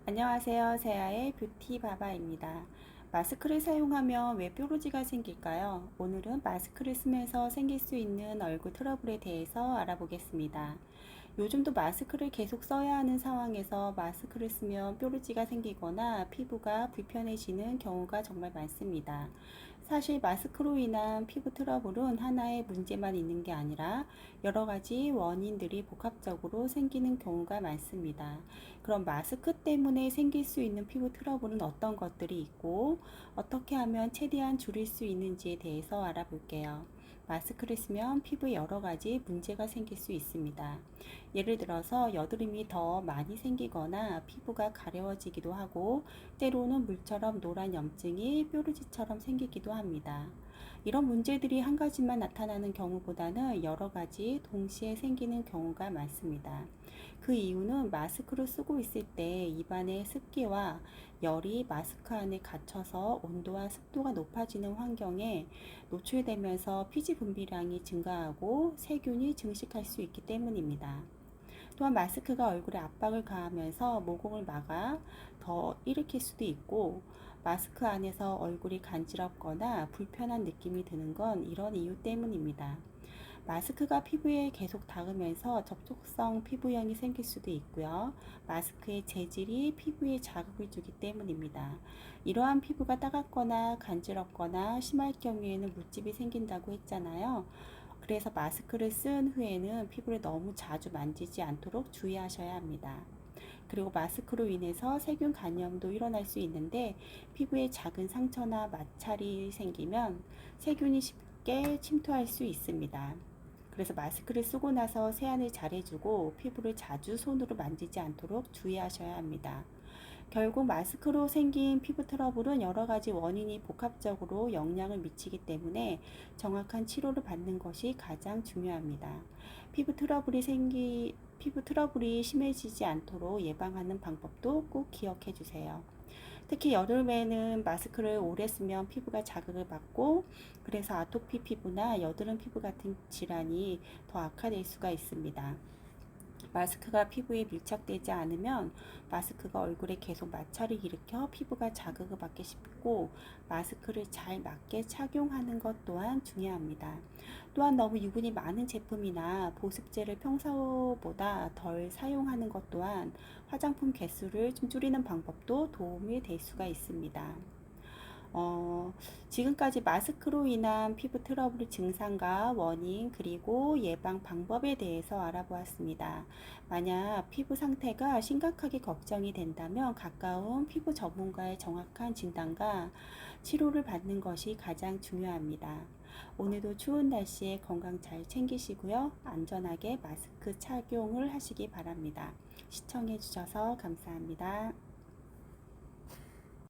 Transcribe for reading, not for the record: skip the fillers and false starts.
안녕하세요. 세아의 뷰티 바바입니다. 마스크를 사용하면 왜 뾰루지가 생길까요? 오늘은 마스크를 쓰면서 생길 수 있는 얼굴 트러블에 대해서 알아보겠습니다. 요즘도 마스크를 계속 써야 하는 상황에서 마스크를 쓰면 뾰루지가 생기거나 피부가 불편해지는 경우가 정말 많습니다. 사실 마스크로 인한 피부 트러블은 하나의 문제만 있는 게 아니라 여러 가지 원인들이 복합적으로 생기는 경우가 많습니다. 그럼 마스크 때문에 생길 수 있는 피부 트러블은 어떤 것들이 있고 어떻게 하면 최대한 줄일 수 있는지에 대해서 알아볼게요. 마스크를 쓰면 피부에 여러 가지 문제가 생길 수 있습니다. 예를 들어서 여드름이 더 많이 생기거나 피부가 가려워지기도 하고 때로는 물처럼 노란 염증이 뾰루지처럼 생기기도 합니다. 이런 문제들이 한 가지만 나타나는 경우보다는 여러 가지 동시에 생기는 경우가 많습니다. 그 이유는 마스크를 쓰고 있을 때 입안의 습기와 열이 마스크 안에 갇혀서 온도와 습도가 높아지는 환경에 노출되면서 피지 분비량이 증가하고 세균이 증식할 수 있기 때문입니다. 또한 마스크가 얼굴에 압박을 가하면서 모공을 막아 더 일으킬 수도 있고, 마스크 안에서 얼굴이 간지럽거나 불편한 느낌이 드는 건 이런 이유 때문입니다. 마스크가 피부에 계속 닿으면서 접촉성 피부염이 생길 수도 있고요. 마스크의 재질이 피부에 자극을 주기 때문입니다. 이러한 피부가 따갑거나 간지럽거나 심할 경우에는 물집이 생긴다고 했잖아요. 그래서 마스크를 쓴 후에는 피부를 너무 자주 만지지 않도록 주의하셔야 합니다. 그리고 마스크로 인해서 세균 감염도 일어날 수 있는데, 피부에 작은 상처나 마찰이 생기면 세균이 쉽게 침투할 수 있습니다. 그래서 마스크를 쓰고 나서 세안을 잘 해주고 피부를 자주 손으로 만지지 않도록 주의하셔야 합니다. 결국 마스크로 생긴 피부 트러블은 여러 가지 원인이 복합적으로 영향을 미치기 때문에 정확한 치료를 받는 것이 가장 중요합니다. 피부 트러블이 심해지지 않도록 예방하는 방법도 꼭 기억해 주세요. 특히 여름에는 마스크를 오래 쓰면 피부가 자극을 받고, 그래서 아토피 피부나 여드름 피부 같은 질환이 더 악화될 수가 있습니다. 마스크가 피부에 밀착되지 않으면 마스크가 얼굴에 계속 마찰을 일으켜 피부가 자극을 받기 쉽고, 마스크를 잘 맞게 착용하는 것 또한 중요합니다. 또한 너무 유분이 많은 제품이나 보습제를 평소보다 덜 사용하는 것 또한 화장품 개수를 좀 줄이는 방법도 도움이 될 수가 있습니다. 어, 지금까지 마스크로 인한 피부 트러블 증상과 원인, 그리고 예방 방법에 대해서 알아보았습니다. 만약 피부 상태가 심각하게 걱정이 된다면 가까운 피부 전문가의 정확한 진단과 치료를 받는 것이 가장 중요합니다. 오늘도 추운 날씨에 건강 잘 챙기시고요. 안전하게 마스크 착용을 하시기 바랍니다. 시청해 주셔서 감사합니다.